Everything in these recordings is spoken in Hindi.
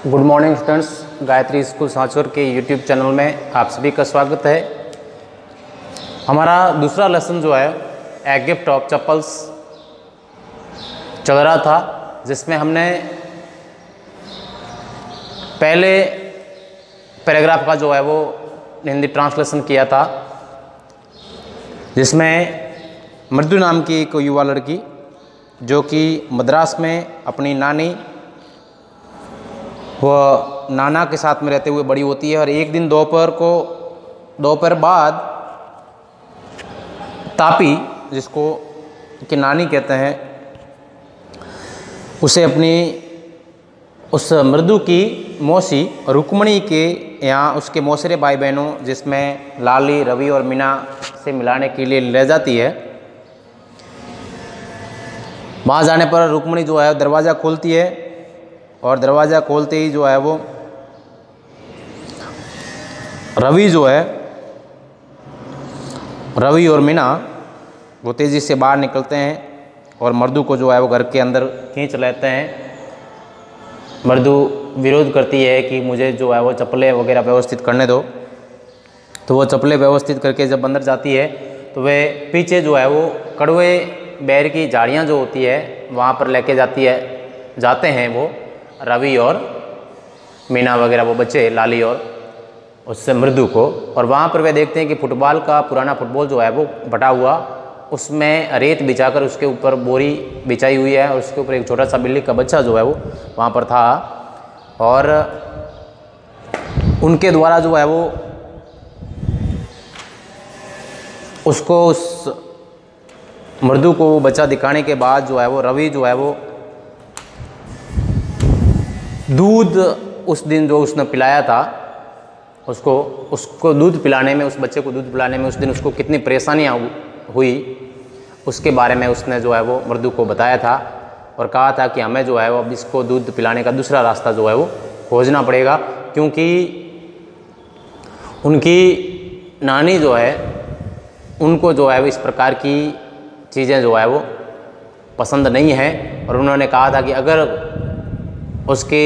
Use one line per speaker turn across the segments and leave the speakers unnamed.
Good morning students, Gayatri school Sanchore के यूट्यूब चैनल में आप सभी का स्वागत है। हमारा दूसरा लेसन जो है ए गिफ्ट ऑफ चप्पल्स चल रहा था, जिसमें हमने पहले पैराग्राफ का जो है वो हिंदी ट्रांसलेशन किया था, जिसमें मृदु नाम की एक युवा लड़की जो कि मद्रास में अपनी नानी वो नाना के साथ में रहते हुए बड़ी होती है। और एक दिन दोपहर बाद तापी, जिसको कि नानी कहते हैं, उसे अपनी उस मृदु की मौसी रुक्मणी के यहाँ उसके मौसेरे भाई बहनों जिसमें लाली, रवि और मीना से मिलाने के लिए ले जाती है। वहाँ जाने पर रुक्मणी जो है दरवाज़ा खोलती है और दरवाज़ा खोलते ही जो है वो रवि और मीना वो तेज़ी से बाहर निकलते हैं और मृदु को जो है वो घर के अंदर खींच लेते हैं। मृदु विरोध करती है कि मुझे जो है वो चप्पलें वगैरह व्यवस्थित करने दो। तो वो चप्पलें व्यवस्थित करके जब अंदर जाती है तो वे पीछे जो है वो कड़वे बैर की झाड़ियाँ जो होती है वहाँ पर लेके जाते हैं वो रवि और मीना वगैरह वो बच्चे, लाली और उससे मृदु को। और वहाँ पर वे देखते हैं कि फुटबॉल का पुराना फुटबॉल जो है वो बटा हुआ, उसमें रेत बिछाकर उसके ऊपर बोरी बिछाई हुई है और उसके ऊपर एक छोटा सा बिल्ली का बच्चा जो है वो वहाँ पर था। और उनके द्वारा जो है वो उसको उस मृदु को वो बच्चा दिखाने के बाद जो है वो रवि जो है वो दूध उस दिन जो उसने पिलाया था उसको दूध पिलाने में, उस बच्चे को दूध पिलाने में उस दिन उसको कितनी परेशानियाँ हुई उसके बारे में उसने जो है वो मृदु को बताया था और कहा था कि हमें जो है वो अब इसको दूध पिलाने का दूसरा रास्ता जो है वो खोजना पड़ेगा, क्योंकि उनकी नानी जो है उनको जो है वो इस प्रकार की चीज़ें जो है वो पसंद नहीं है। और उन्होंने कहा था कि अगर उसके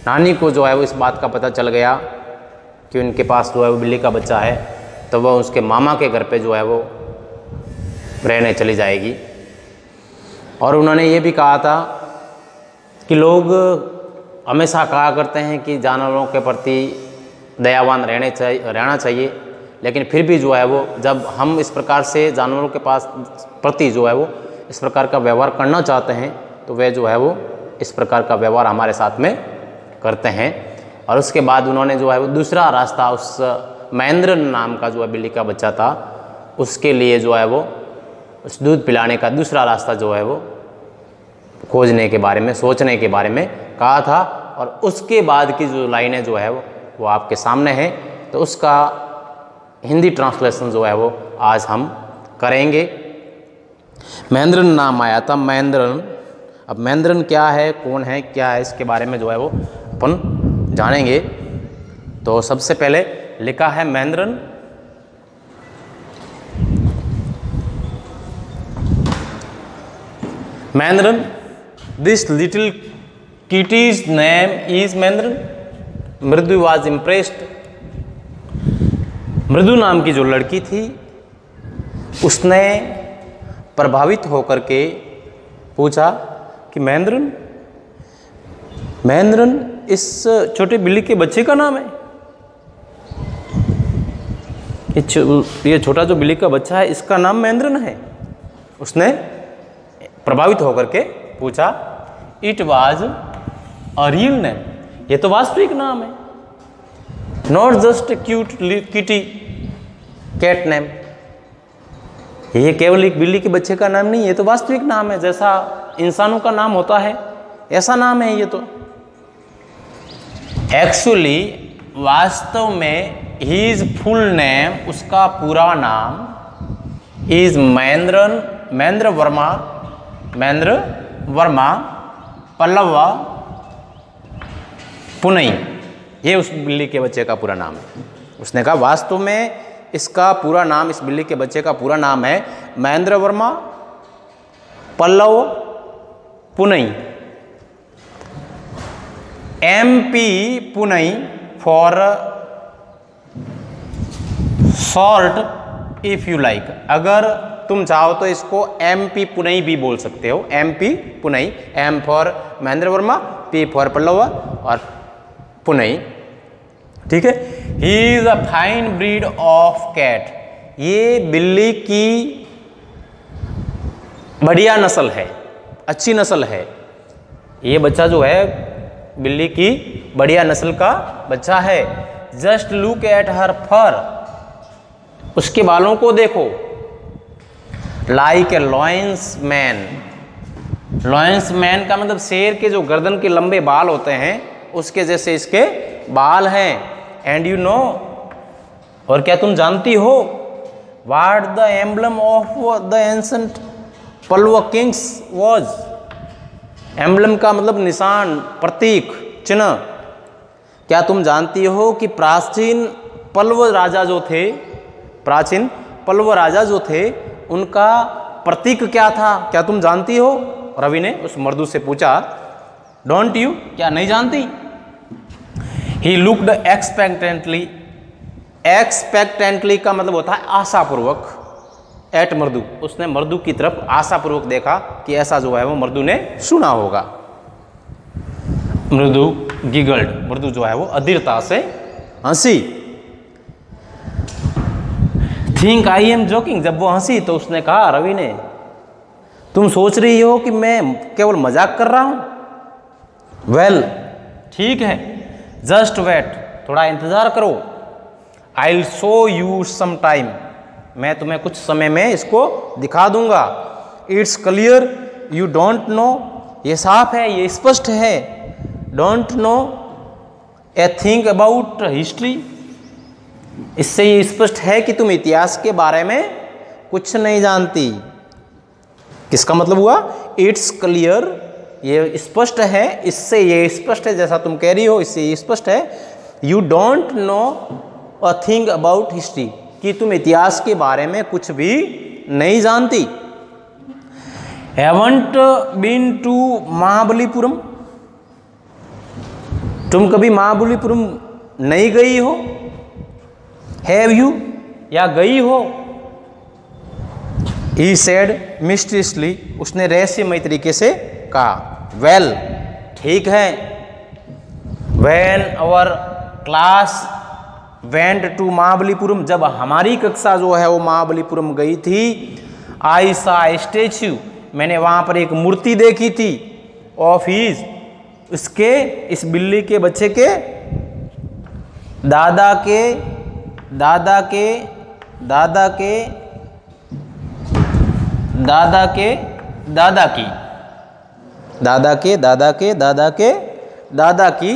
नानी को जो है वो इस बात का पता चल गया कि उनके पास जो है वो बिल्ली का बच्चा है तो वह उसके मामा के घर पे जो है वो रहने चली जाएगी। और उन्होंने ये भी कहा था कि लोग हमेशा कहा करते हैं कि जानवरों के प्रति दयावान रहना चाहिए, लेकिन फिर भी जो है वो जब हम इस प्रकार से जानवरों के प्रति जो है वो इस प्रकार का व्यवहार करना चाहते हैं तो वे जो है वो इस प्रकार का व्यवहार हमारे साथ में करते हैं। और उसके बाद उन्होंने जो है वो दूसरा रास्ता, उस महेंद्र नाम का जो है बिल्ली का बच्चा था उसके लिए जो है वो उस दूध पिलाने का दूसरा रास्ता जो है वो खोजने के बारे में, सोचने के बारे में कहा था। और उसके बाद की जो लाइनें जो है वो आपके सामने है, तो उसका हिंदी ट्रांसलेशन जो है वो आज हम करेंगे। महेंद्रन नाम आया था, महेंद्रन। अब महेंद्रन क्या है, कौन है, क्या है, इसके बारे में जो है वो अपन जानेंगे। तो सबसे पहले लिखा है Mahendran. Mahendran, this little kitty's name is Mahendran. मृदु वॉज इम्प्रेस्ड। मृदु नाम की जो लड़की थी उसने प्रभावित होकर के पूछा कि महेंद्रन इस छोटे बिल्ली के बच्चे का नाम है? ये छोटा जो बिल्ली का बच्चा है इसका नाम महेंद्रन है? उसने प्रभावित होकर के पूछा। It was a real name, ये तो वास्तविक नाम है। Not just cute kitty cat name, ये केवल एक बिल्ली के बच्चे का नाम नहीं, ये तो वास्तविक नाम है, जैसा इंसानों का नाम होता है ऐसा नाम है ये तो। एक्चुअली वास्तव में हीज फुल नेम, उसका पूरा नाम इज महेंद्र वर्मा पल्लवा पुनई, ये उस बिल्ली के बच्चे का पूरा नाम है। उसने कहा वास्तव में इसका पूरा नाम, इस बिल्ली के बच्चे का पूरा नाम है Mahendra Varma Pallava Punai. MP Punai for short if you like. अगर तुम चाहो तो इसको MP पुनई भी बोल सकते हो। MP Punai, M for Mahendra Varma, P for Pallava और पुनई, ठीक है। He is a fine breed of cat. ये बिल्ली की बढ़िया नस्ल है, अच्छी नस्ल है। ये बच्चा जो है बिल्ली की बढ़िया नस्ल का बच्चा है। जस्ट लुक एट हर फर, उसके बालों को देखो। Like a lions man. Lions man का मतलब शेर के जो गर्दन के लंबे बाल होते हैं उसके जैसे इसके बाल हैं। एंड यू नो, और क्या तुम जानती हो, what the emblem of the ancient Pallava kings was. Emblem का मतलब निशान, प्रतीक, चिन्ह। क्या तुम जानती हो कि प्राचीन पल्लव राजा जो थे, प्राचीन पल्लव राजा जो थे, उनका प्रतीक क्या था? क्या तुम जानती हो? रवि ने उस मर्दू से पूछा, डोंट यू, क्या नहीं जानती? He looked एक्सपेक्टेंटली। एक्सपेक्टेंटली का मतलब होता है आशापूर्वक। एट मर्दू, उसने मर्दू की तरफ आशापूर्वक देखा कि ऐसा जो है वो मर्दू ने सुना होगा। मृदु गिगल्ड, मृदु जो है वो अधीरता से हंसी। थिंक आई एम जोकिंग, जब वो हंसी तो उसने कहा, रवि ने, तुम सोच रही हो कि मैं केवल मजाक कर रहा हूं? वेल, ठीक है, जस्ट वेट, थोड़ा इंतजार करो। I will show you some time, मैं तुम्हें कुछ समय में इसको दिखा दूंगा। It's clear you don't know, ये साफ है, ये स्पष्ट है। Don't know a thing about history, इससे ये स्पष्ट है कि तुम इतिहास के बारे में कुछ नहीं जानती। किसका मतलब हुआ? इट्स क्लियर, ये स्पष्ट है, इससे ये स्पष्ट है, जैसा तुम कह रही हो इससे ये स्पष्ट है। You don't no a thing about history, कि तुम इतिहास के बारे में कुछ भी नहीं जानती। हैवंट बीन टू महाबलीपुरम, तुम कभी महाबलीपुरम नहीं गई हो? हैव यू, या गई हो? ही सेड मिस्टीरियसली, उसने रहस्यमय तरीके से कहा। वेल, ठीक है। When our class went to Mahabalipuram, जब हमारी कक्षा जो है वो महाबलीपुरम गई थी, आई सा स्टेच्यू, मैंने वहाँ पर एक मूर्ति देखी थी, ऑफ हिज, इसके, इस बिल्ली के बच्चे के दादा के दादा के दादा के दादा के दादा की, दादा के दादा के दादा के दादा की,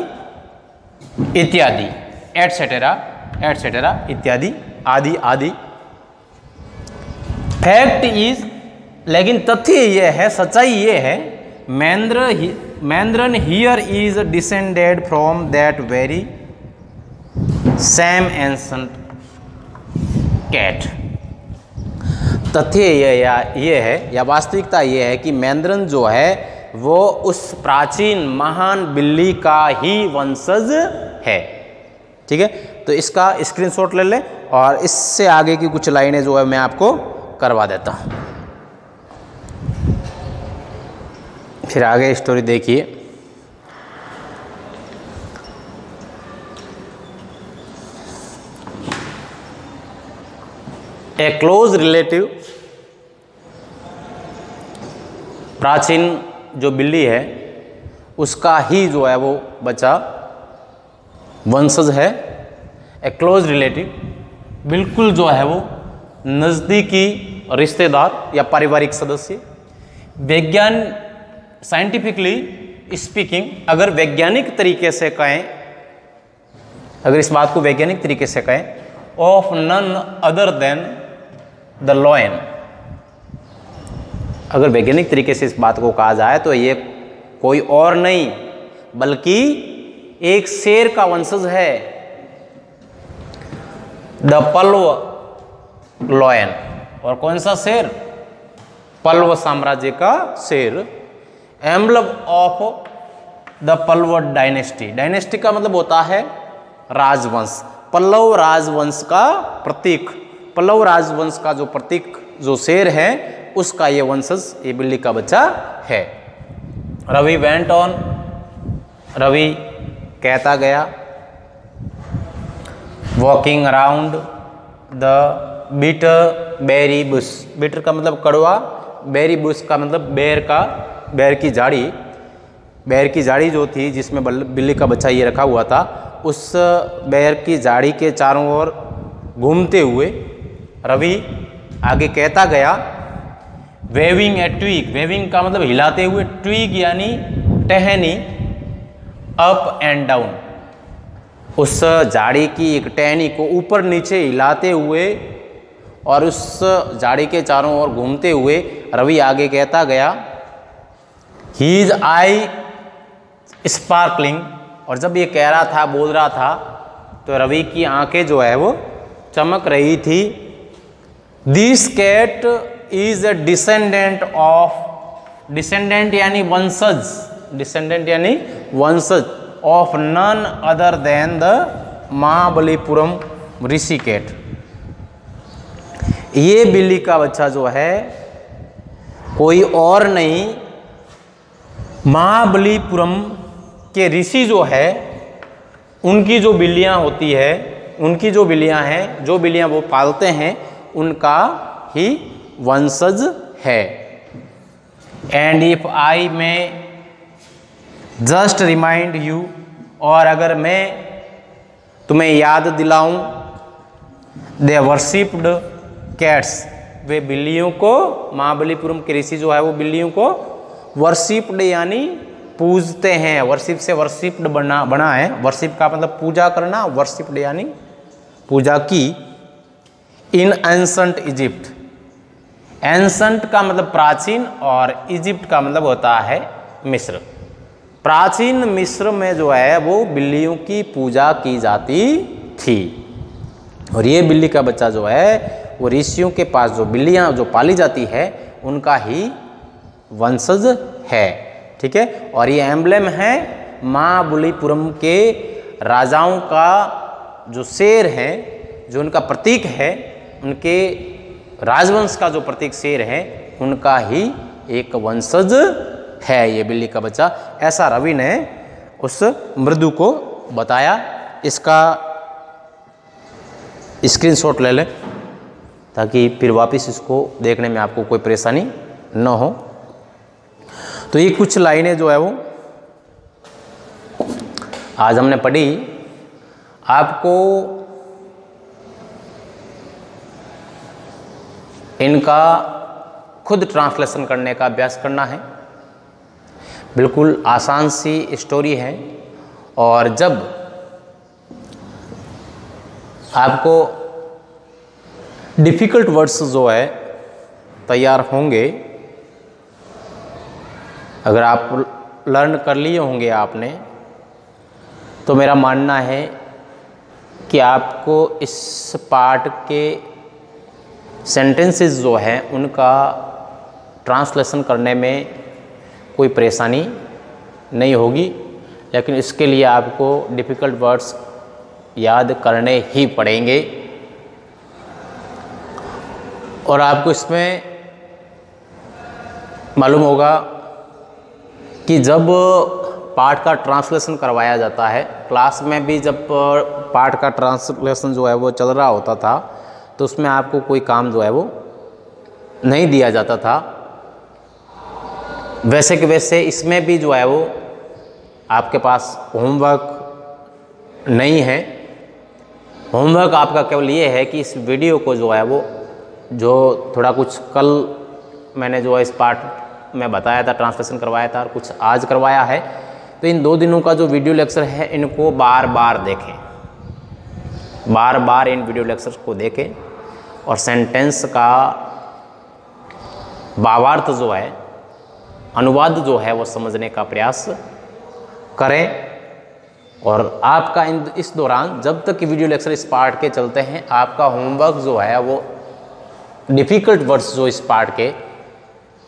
इत्यादि, एटसेटेरा एटसेटेरा, इत्यादि, आदि आदि। फैक्ट इज, लेकिन तथ्य ये है, सच्चाई ये है, Mahendran here is descended from that very same ancient cat. तथ्य ये है या वास्तविकता ये है कि महेंद्रन जो है वो उस प्राचीन महान बिल्ली का ही वंशज है। ठीक है, तो इसका स्क्रीनशॉट ले लें और इससे आगे की कुछ लाइनें जो है मैं आपको करवा देता हूं, फिर आगे स्टोरी देखिए। ए क्लोज रिलेटिव, प्राचीन जो बिल्ली है उसका ही जो है वो बच्चा वंशज है। ए क्लोज रिलेटिव, बिल्कुल जो है वो नज़दीकी रिश्तेदार या पारिवारिक सदस्य। विज्ञान, साइंटिफिकली स्पीकिंग, अगर वैज्ञानिक तरीके से कहें, अगर इस बात को वैज्ञानिक तरीके से कहें, of none other than the lion, अगर वैज्ञानिक तरीके से इस बात को कहा जाए तो ये कोई और नहीं बल्कि एक शेर का वंशज है, द पल्लव लॉयन। और कौन सा शेर? पल्लव साम्राज्य का शेर। Emblem of the Pallava dynasty. Dynasty का मतलब होता है राजवंश। पल्लव राजवंश का प्रतीक, पल्लव राजवंश का जो प्रतीक जो शेर है उसका ये वंशज, ये बिल्ली का बच्चा है। रवि वेंट ऑन, रवि कहता गया, walking around the bitter berry bush. Bitter का मतलब कड़वा, बेरी बुश का मतलब बेर की झाड़ी। बेर की झाड़ी जो थी जिसमें बिल्ली का बच्चा ये रखा हुआ था, उस बेर की झाड़ी के चारों ओर घूमते हुए रवि आगे कहता गया, वेविंग ए ट्वीग। वेविंग का मतलब हिलाते हुए, ट्वीग यानी टहनी, अप एंड डाउन। उस झाड़ी की एक टहनी को ऊपर नीचे हिलाते हुए और उस झाड़ी के चारों ओर घूमते हुए रवि आगे कहता गया, हीज आई स्पार्कलिंग। और जब ये कह रहा था, बोल रहा था, तो रवि की आंखें जो है वो चमक रही थी। This cat is a descendant of, descendant यानी वंशज, डिसेंडेंट यानी वंशज of none other than the Mahabalipuram rishi cat. ये बिल्ली का बच्चा जो है कोई और नहीं, महाबलीपुरम के ऋषि जो है उनकी जो बिल्लियां होती है, उनकी जो बिल्लियां हैं, जो बिल्लियां वो पालते हैं, उनका ही वंशज है। एंड इफ आई में जस्ट रिमाइंड यू, और अगर मैं तुम्हें याद दिलाऊं, दे वर्शिप्ड कैट्स, वे बिल्लियों को, महाबलीपुरम के ऋषि जो है वो बिल्लियों को वर्शिप्ड यानी पूजते हैं। वर्शिप से वर्शिप्ड बना है, वर्शिप का मतलब पूजा करना, वर्शिप्ड यानी पूजा की। इन एंशंट इजिप्ट, एंशंट का मतलब प्राचीन और इजिप्ट का मतलब होता है मिस्र। प्राचीन मिस्र में जो है वो बिल्लियों की पूजा की जाती थी। और ये बिल्ली का बच्चा जो है वो ऋषियों के पास जो बिल्लियां जो पाली जाती है उनका ही वंशज है। ठीक है, और ये एम्ब्लेम है महाबलीपुरम के राजाओं का, जो शेर है, जो उनका प्रतीक है, उनके राजवंश का जो प्रतीक शेर है, उनका ही एक वंशज है ये बिल्ली का बच्चा। ऐसा रवि ने उस मृदु को बताया। इसका स्क्रीनशॉट ले लें ताकि फिर वापस इसको देखने में आपको कोई परेशानी न हो। तो ये कुछ लाइनें जो है वो आज हमने पढ़ी। आपको इनका खुद ट्रांसलेशन करने का अभ्यास करना है। बिल्कुल आसान सी स्टोरी है, और जब आपको डिफ़िकल्ट वर्ड्स जो है तैयार होंगे, अगर आप लर्न कर लिए होंगे आपने, तो मेरा मानना है कि आपको इस पार्ट के सेंटेंसेस जो हैं उनका ट्रांसलेशन करने में कोई परेशानी नहीं होगी। लेकिन इसके लिए आपको डिफ़िकल्ट वर्ड्स याद करने ही पड़ेंगे। और आपको इसमें मालूम होगा कि जब पाठ का ट्रांसलेशन करवाया जाता है, क्लास में भी जब पाठ का ट्रांसलेशन जो है वो चल रहा होता था, तो उसमें आपको कोई काम जो है वो नहीं दिया जाता था। वैसे कि वैसे इसमें भी जो है वो आपके पास होमवर्क नहीं है। होमवर्क आपका केवल ये है कि इस वीडियो को जो है वो, जो थोड़ा कुछ कल मैंने जो है इस पार्ट में बताया था, ट्रांसलेशन करवाया था, और कुछ आज करवाया है, तो इन 2 दिनों का जो वीडियो लेक्चर है इनको बार बार देखें, बार बार इन वीडियो लेक्चर्स को देखें और सेंटेंस का भावार्थ जो है, अनुवाद जो है वो समझने का प्रयास करें। और आपका इस दौरान जब तक कि वीडियो लेक्चर इस पार्ट के चलते हैं, आपका होमवर्क जो है वो डिफ़िकल्ट वर्ड्स जो इस पार्ट के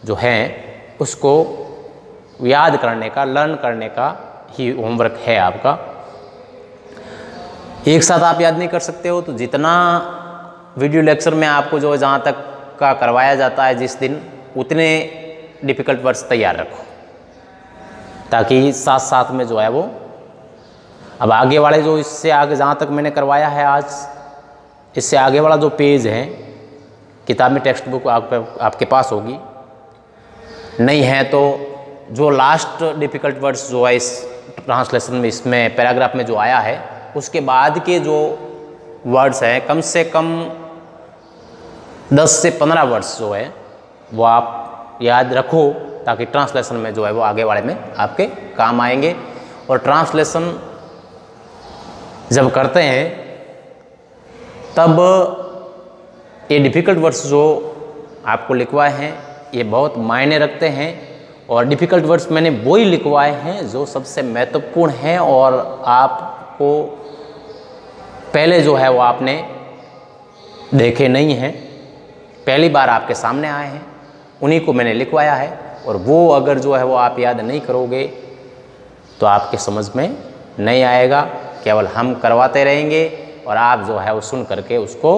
जो हैं उसको याद करने का, लर्न करने का ही होमवर्क है आपका। एक साथ आप याद नहीं कर सकते हो तो जितना वीडियो लेक्चर में आपको जो जहाँ तक का करवाया जाता है जिस दिन, उतने डिफ़िकल्ट वर्ड्स तैयार रखो, ताकि साथ साथ में जो है वो अब आगे वाले जो इससे आगे जहाँ तक मैंने करवाया है आज, इससे आगे वाला जो पेज है किताब में टेक्स्ट बुक आपके पास होगी, नहीं है तो जो लास्ट डिफ़िकल्ट वर्ड्स जो है इस ट्रांसलेशन में, इसमें पैराग्राफ में जो आया है, उसके बाद के जो वर्ड्स हैं कम से कम 10 से 15 वर्ड्स जो है वो आप याद रखो, ताकि ट्रांसलेशन में जो है वो आगे वाले में आपके काम आएंगे। और ट्रांसलेशन जब करते हैं तब ये डिफ़िकल्ट वर्ड्स जो आपको लिखवाए हैं ये बहुत मायने रखते हैं, और डिफ़िकल्ट वर्ड्स मैंने वही लिखवाए हैं जो सबसे महत्वपूर्ण हैं और आपको पहले जो है वो आपने देखे नहीं हैं, पहली बार आपके सामने आए हैं, उन्हीं को मैंने लिखवाया है। और वो अगर जो है वो आप याद नहीं करोगे तो आपके समझ में नहीं आएगा, केवल हम करवाते रहेंगे और आप जो है वो सुन करके उसको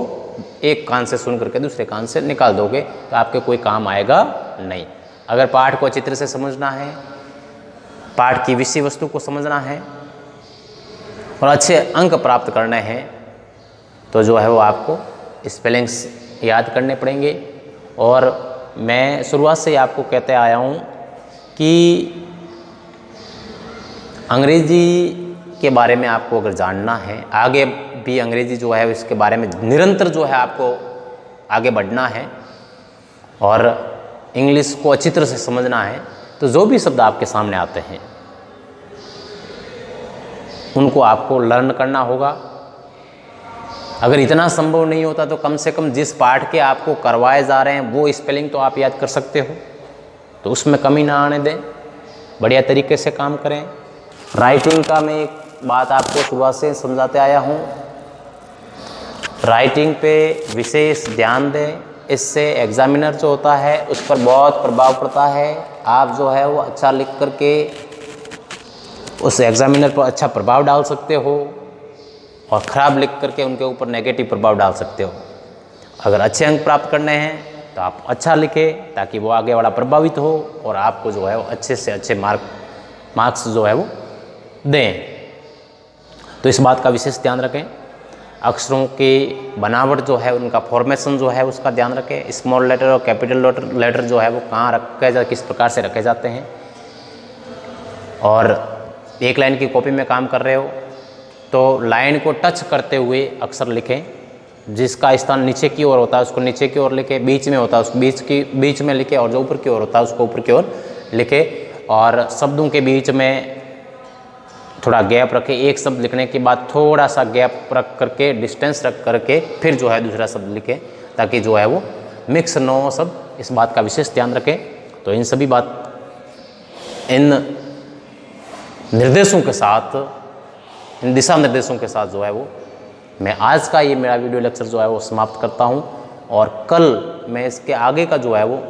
एक कान से सुन करके दूसरे कान से निकाल दोगे, तो आपके कोई काम आएगा नहीं। अगर पाठ को अच्छी तरह से समझना है, पाठ की विषय वस्तु को समझना है और अच्छे अंक प्राप्त करने हैं, तो जो है वो आपको स्पेलिंग्स याद करने पड़ेंगे। और मैं शुरुआत से ही आपको कहते आया हूँ कि अंग्रेज़ी के बारे में आपको अगर जानना है, आगे भी अंग्रेज़ी जो है इसके बारे में निरंतर जो है आपको आगे बढ़ना है और इंग्लिश को अच्छी तरह से समझना है, तो जो भी शब्द आपके सामने आते हैं उनको आपको लर्न करना होगा। अगर इतना संभव नहीं होता तो कम से कम जिस पाठ के आपको करवाए जा रहे हैं वो स्पेलिंग तो आप याद कर सकते हो, तो उसमें कमी ना आने दें, बढ़िया तरीके से काम करें। राइटिंग का मैं एक बात आपको शुरुआत से समझाते आया हूँ, राइटिंग पे विशेष ध्यान दें, इससे एग्जामिनर जो होता है उस पर बहुत प्रभाव पड़ता है। आप जो है वो अच्छा लिख करके उस एग्जामिनर पर अच्छा प्रभाव डाल सकते हो और ख़राब लिख करके उनके ऊपर नेगेटिव प्रभाव डाल सकते हो। अगर अच्छे अंक प्राप्त करने हैं तो आप अच्छा लिखें, ताकि वो आगे वाला प्रभावित हो और आपको जो है वो अच्छे से अच्छे मार्क्स जो है वो दें। तो इस बात का विशेष ध्यान रखें। अक्षरों की बनावट जो है, उनका फॉर्मेशन जो है उसका ध्यान रखें। स्मॉल लेटर और कैपिटल लेटर जो है वो कहाँ रखे किस प्रकार से रखे जाते हैं। और एक लाइन की कॉपी में काम कर रहे हो तो लाइन को टच करते हुए अक्षर लिखें, जिसका स्थान नीचे की ओर होता है उसको नीचे की ओर लिखें, बीच में होता है उसको बीच में लिखें, और जो ऊपर की ओर होता है उसको ऊपर की ओर लिखें। और शब्दों के बीच में थोड़ा गैप रखें, एक शब्द लिखने के बाद थोड़ा सा गैप रख करके, डिस्टेंस रख करके फिर जो है दूसरा शब्द लिखें, ताकि जो है वो मिक्स न हो सब। इस बात का विशेष ध्यान रखें। तो इन सभी इन निर्देशों के साथ, इन दिशा निर्देशों के साथ जो है वो मैं आज का ये मेरा वीडियो लेक्चर जो है वो समाप्त करता हूँ। और कल मैं इसके आगे का जो है वो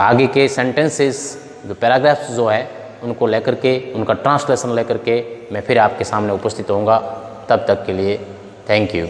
आगे के सेंटेंसेस, जो पैराग्राफ्स जो है उनको लेकर के, उनका ट्रांसलेशन लेकर के मैं फिर आपके सामने उपस्थित होऊंगा। तब तक के लिए थैंक यू।